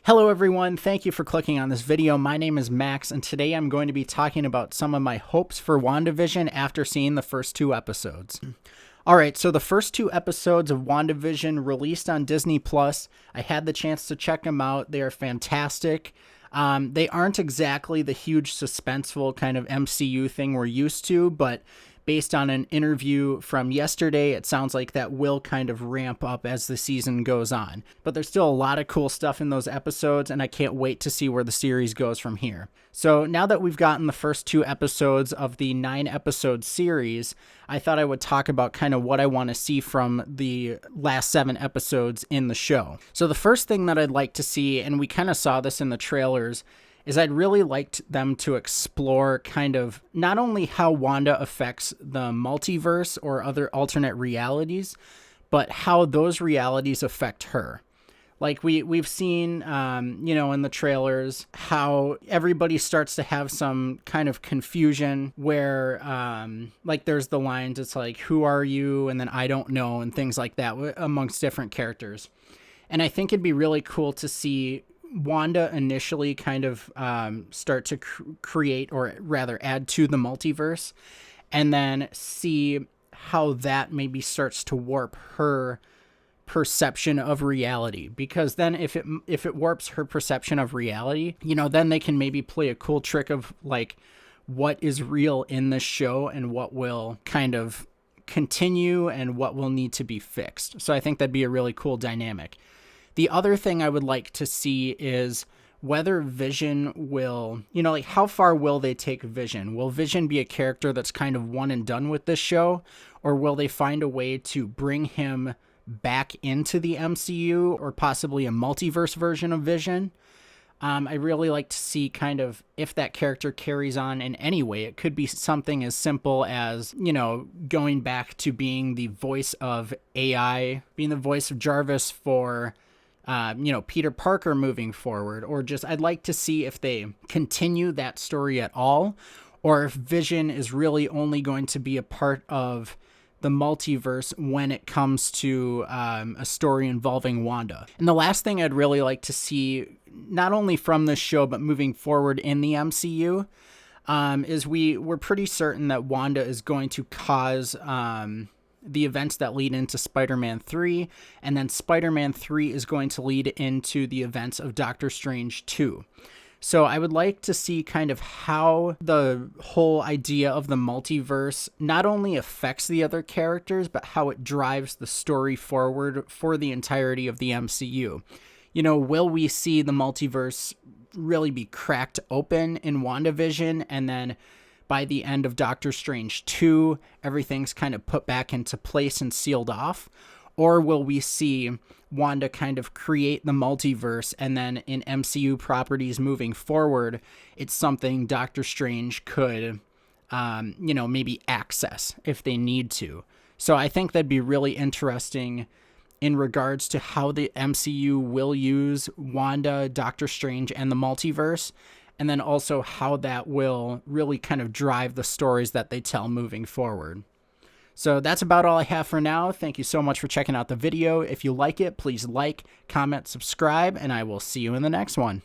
Hello everyone, thank you for clicking on this video. My name is Max, and today I'm going to be talking about some of my hopes for WandaVision after seeing the first two episodes. Alright, so the first two episodes of WandaVision released on Disney+. I had the chance to check them out. They are fantastic. They aren't exactly the huge suspenseful kind of MCU thing we're used to, but based on an interview from yesterday, it sounds like that will kind of ramp up as the season goes on. But there's still a lot of cool stuff in those episodes, and I can't wait to see where the series goes from here. So now that we've gotten the first two episodes of the 9-episode series, I thought I would talk about kind of what I want to see from the last 7 episodes in the show. So the first thing that I'd like to see, and we kind of saw this in the trailers, is I'd really liked them to explore kind of not only how Wanda affects the multiverse or other alternate realities, but how those realities affect her. Like we've seen, in the trailers, how everybody starts to have some kind of confusion where, like there's the lines, it's like, who are you? And then I don't know, and things like that amongst different characters. And I think it'd be really cool to see Wanda initially kind of start to create, or rather add to the multiverse, and then see how that maybe starts to warp her perception of reality. Because then if it warps her perception of reality, then they can maybe play a cool trick of like what is real in this show and what will kind of continue and what will need to be fixed. So I think that'd be a really cool dynamic. The other thing I would like to see is whether Vision will, like how far will they take Vision? Will Vision be a character that's kind of one and done with this show? Or will they find a way to bring him back into the MCU or possibly a multiverse version of Vision? I really like to see kind of if that character carries on in any way. It could be something as simple as, going back to being the voice of AI, being the voice of Jarvis for Peter Parker moving forward, or just I'd like to see if they continue that story at all, or if Vision is really only going to be a part of the multiverse when it comes to a story involving Wanda. And the last thing I'd really like to see, not only from this show, but moving forward in the MCU, is we're pretty certain that Wanda is going to cause the events that lead into Spider-Man 3, and then Spider-Man 3 is going to lead into the events of Doctor Strange 2. So I would like to see kind of how the whole idea of the multiverse not only affects the other characters, but how it drives the story forward for the entirety of the MCU. Will we see the multiverse really be cracked open in WandaVision, and then by the end of Doctor Strange 2, everything's kind of put back into place and sealed off? Or will we see Wanda kind of create the multiverse, and then in MCU properties moving forward, it's something Doctor Strange could, maybe access if they need to? So I think that'd be really interesting in regards to how the MCU will use Wanda, Doctor Strange, and the multiverse, and then also how that will really kind of drive the stories that they tell moving forward. So that's about all I have for now. Thank you so much for checking out the video. If you like it, please like, comment, subscribe, and I will see you in the next one.